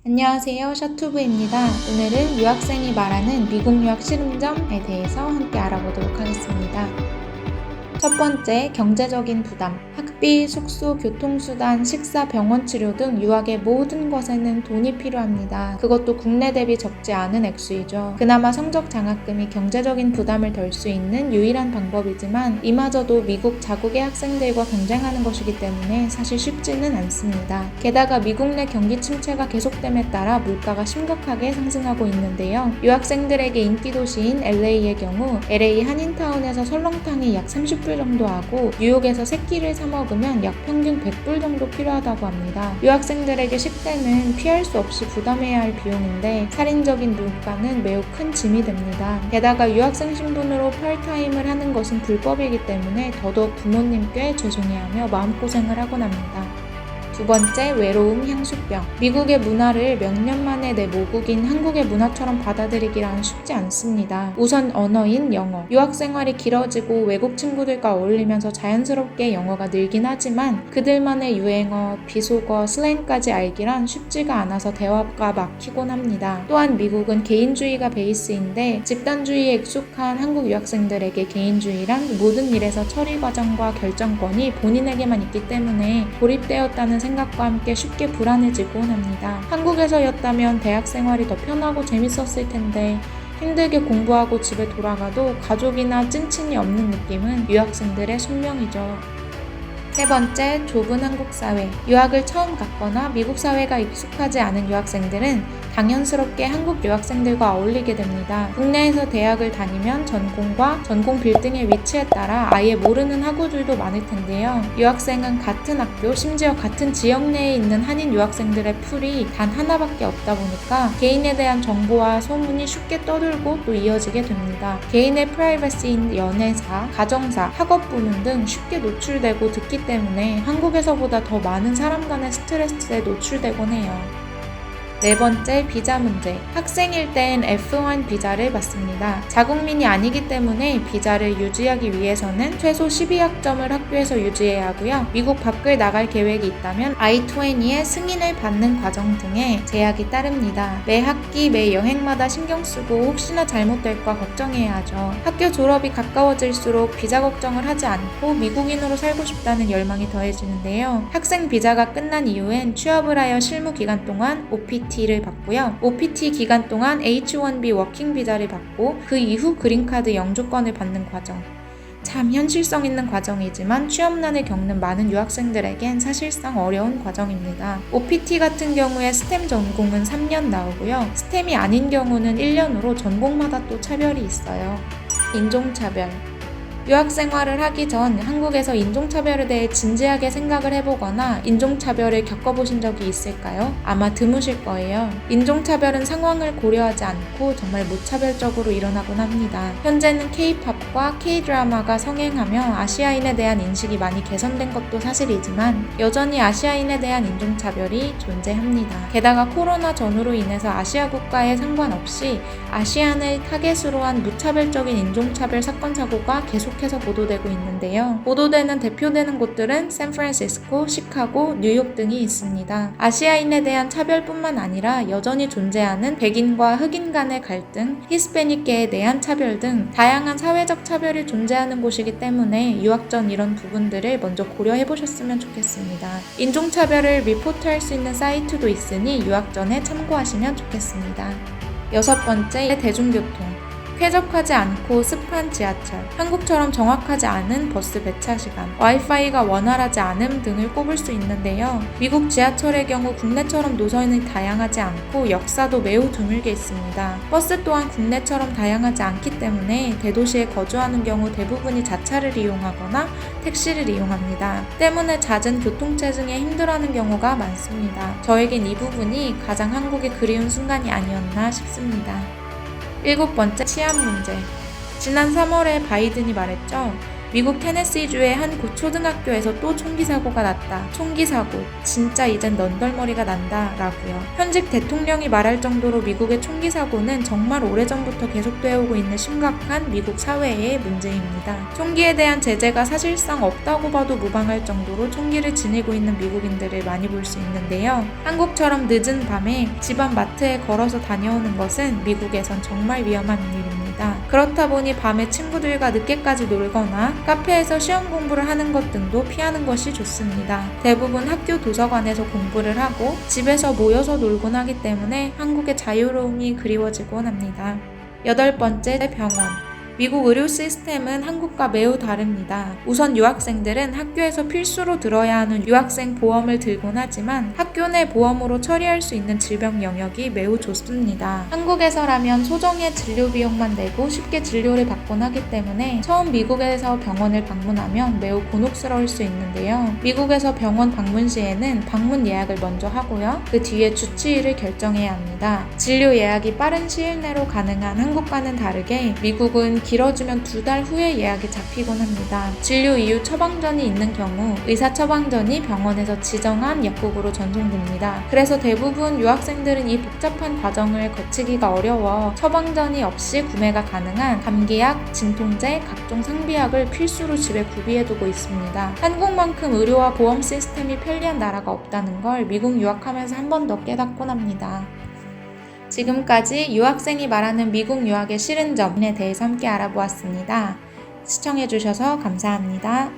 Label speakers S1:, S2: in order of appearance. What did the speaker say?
S1: 안녕하세요. 샤투브입니다. 오늘은 유학생이 말하는 미국 유학 싫은 점에 대해서 함께 알아보도록 하겠습니다. 첫 번째, 경제적인 부담. 학비, 숙소, 교통수단, 식사, 병원 치료 등 유학의 모든 것에는 돈이 필요합니다. 그것도 국내 대비 적지 않은 액수이죠. 그나마 성적 장학금이 경제적인 부담을 덜 수 있는 유일한 방법이지만 이마저도 미국 자국의 학생들과 경쟁하는 것이기 때문에 사실 쉽지는 않습니다. 게다가 미국 내 경기 침체가 계속됨에 따라 물가가 심각하게 상승하고 있는데요. 유학생들에게 인기 도시인 LA의 경우 LA 한인타운에서 설렁탕이 약 30불 정도 하고 뉴욕에서 세 끼를 사 먹으면 약 평균 100불 정도 필요하다고 합니다. 유학생들에게 식대는 피할 수 없이 부담해야 할 비용인데 살인적인 물가는 매우 큰 짐이 됩니다. 게다가 유학생 신분으로 파트타임을 하는 것은 불법이기 때문에 더더욱 부모님께 죄송해하며 마음고생을 하곤 합니다. 두 번째, 외로움 향수병. 미국의 문화를 몇 년 만에 내 모국인 한국의 문화처럼 받아들이기란 쉽지 않습니다. 우선 언어인 영어. 유학 생활이 길어지고 외국 친구들과 어울리면서 자연스럽게 영어가 늘긴 하지만 그들만의 유행어, 비속어, 슬랭까지 알기란 쉽지가 않아서 대화가 막히곤 합니다. 또한 미국은 개인주의가 베이스인데 집단주의에 익숙한 한국 유학생들에게 개인주의란 모든 일에서 처리 과정과 결정권이 본인에게만 있기 때문에 고립되었다는 생각과 함께 쉽게 불안해지곤 합니다. 한국에서였다면 대학 생활이 더 편하고 재밌었을 텐데 힘들게 공부하고 집에 돌아가도 가족이나 찐친이 없는 느낌은 유학생들의 숙명이죠. 세 번째, 좁은 한국 사회. 유학을 처음 갔거나 미국 사회가 익숙하지 않은 유학생들은 당연스럽게 한국 유학생들과 어울리게 됩니다. 국내에서 대학을 다니면 전공과 전공 빌딩의 위치에 따라 아예 모르는 학우들도 많을 텐데요. 유학생은 같은 학교, 심지어 같은 지역 내에 있는 한인 유학생들의 풀이 단 하나밖에 없다 보니까 개인에 대한 정보와 소문이 쉽게 떠들고 또 이어지게 됩니다. 개인의 프라이버시인 연애사, 가정사, 학업 부문 등 쉽게 노출되고 듣기 때문에 한국에서보다 더 많은 사람 간의 스트레스에 노출되곤 해요. 네 번째, 비자 문제. 학생일 땐 F1 비자를 받습니다. 자국민이 아니기 때문에 비자를 유지하기 위해서는 최소 12학점을 학교에서 유지해야 하고요. 미국 밖을 나갈 계획이 있다면 I-20의 승인을 받는 과정 등의 제약이 따릅니다. 매 학기, 매 여행마다 신경 쓰고 혹시나 잘못될까 걱정해야 하죠. 학교 졸업이 가까워질수록 비자 걱정을 하지 않고 미국인으로 살고 싶다는 열망이 더해지는데요. 학생 비자가 끝난 이후엔 취업을 하여 실무 기간 동안 OPT를 받고요. OPT 기간 동안 H-1B 워킹 비자를 받고 그 이후 그린카드 영주권을 받는 과정. 참 현실성 있는 과정이지만 취업난을 겪는 많은 유학생들에겐 사실상 어려운 과정입니다. OPT 같은 경우에 스템 전공은 3년 나오고요. 스템이 아닌 경우는 1년으로 전공마다 또 차별이 있어요. 인종차별. 유학 생활을 하기 전 한국에서 인종차별에 대해 진지하게 생각을 해보거나 인종차별을 겪어보신 적이 있을까요? 아마 드무실 거예요. 인종차별은 상황을 고려하지 않고 정말 무차별적으로 일어나곤 합니다. 현재는 K-팝과 K-드라마가 성행하며 아시아인에 대한 인식이 많이 개선된 것도 사실이지만 여전히 아시아인에 대한 인종차별이 존재합니다. 게다가 코로나 전후로 인해서 아시아 국가에 상관없이 아시안을 타겟으로 한 무차별적인 인종차별 사건 사고가 계속해서 보도되고 있는데요. 보도되는 대표되는 곳들은 샌프란시스코, 시카고, 뉴욕 등이 있습니다. 아시아인에 대한 차별뿐만 아니라 여전히 존재하는 백인과 흑인 간의 갈등, 히스패닉계에 대한 차별 등 다양한 사회적 차별이 존재하는 곳이기 때문에 유학 전 이런 부분들을 먼저 고려해보셨으면 좋겠습니다. 인종차별을 리포트할 수 있는 사이트도 있으니 유학 전에 참고하시면 좋겠습니다. 여섯 번째, 대중교통. 쾌적하지 않고 습한 지하철, 한국처럼 정확하지 않은 버스 배차 시간, 와이파이가 원활하지 않음 등을 꼽을 수 있는데요. 미국 지하철의 경우 국내처럼 노선이 다양하지 않고 역사도 매우 드물게 있습니다. 버스 또한 국내처럼 다양하지 않기 때문에 대도시에 거주하는 경우 대부분이 자차를 이용하거나 택시를 이용합니다. 때문에 잦은 교통체증에 힘들어하는 경우가 많습니다. 저에겐 이 부분이 가장 한국의 그리운 순간이 아니었나 싶습니다. 일곱 번째, 치안 문제. 지난 3월에 바이든이 말했죠. 미국 테네시주의 한 초등학교에서 또 총기 사고가 났다. 총기 사고. 진짜 이젠 넌덜머리가 난다. 라고요. 현직 대통령이 말할 정도로 미국의 총기 사고는 정말 오래전부터 계속되어 오고 있는 심각한 미국 사회의 문제입니다. 총기에 대한 제재가 사실상 없다고 봐도 무방할 정도로 총기를 지니고 있는 미국인들을 많이 볼 수 있는데요. 한국처럼 늦은 밤에 집안 마트에 걸어서 다녀오는 것은 미국에선 정말 위험한 일입니다. 그렇다 보니 밤에 친구들과 늦게까지 놀거나 카페에서 시험 공부를 하는 것 등도 피하는 것이 좋습니다. 대부분 학교 도서관에서 공부를 하고 집에서 모여서 놀곤 하기 때문에 한국의 자유로움이 그리워지곤 합니다. 8번째, 병원. 미국 의료 시스템은 한국과 매우 다릅니다. 우선 유학생들은 학교에서 필수로 들어야 하는 유학생 보험을 들곤 하지만 학교 내 보험으로 처리할 수 있는 질병 영역이 매우 좁습니다. 한국에서라면 소정의 진료 비용만 내고 쉽게 진료를 받곤 하기 때문에 처음 미국에서 병원을 방문하면 매우 곤혹스러울 수 있는데요. 미국에서 병원 방문 시에는 방문 예약을 먼저 하고요. 그 뒤에 주치의를 결정해야 합니다. 진료 예약이 빠른 시일 내로 가능한 한국과는 다르게 미국은 길어지면 2달 후에 예약이 잡히곤 합니다. 진료 이후 처방전이 있는 경우 의사 처방전이 병원에서 지정한 약국으로 전송됩니다. 그래서 대부분 유학생들은 이 복잡한 과정을 거치기가 어려워 처방전이 없이 구매가 가능한 감기약, 진통제, 각종 상비약을 필수로 집에 구비해두고 있습니다. 한국만큼 의료와 보험 시스템이 편리한 나라가 없다는 걸 미국 유학하면서 한 번 더 깨닫곤 합니다. 지금까지 유학생이 말하는 미국 유학의 싫은 점에 대해서 함께 알아보았습니다. 시청해주셔서 감사합니다.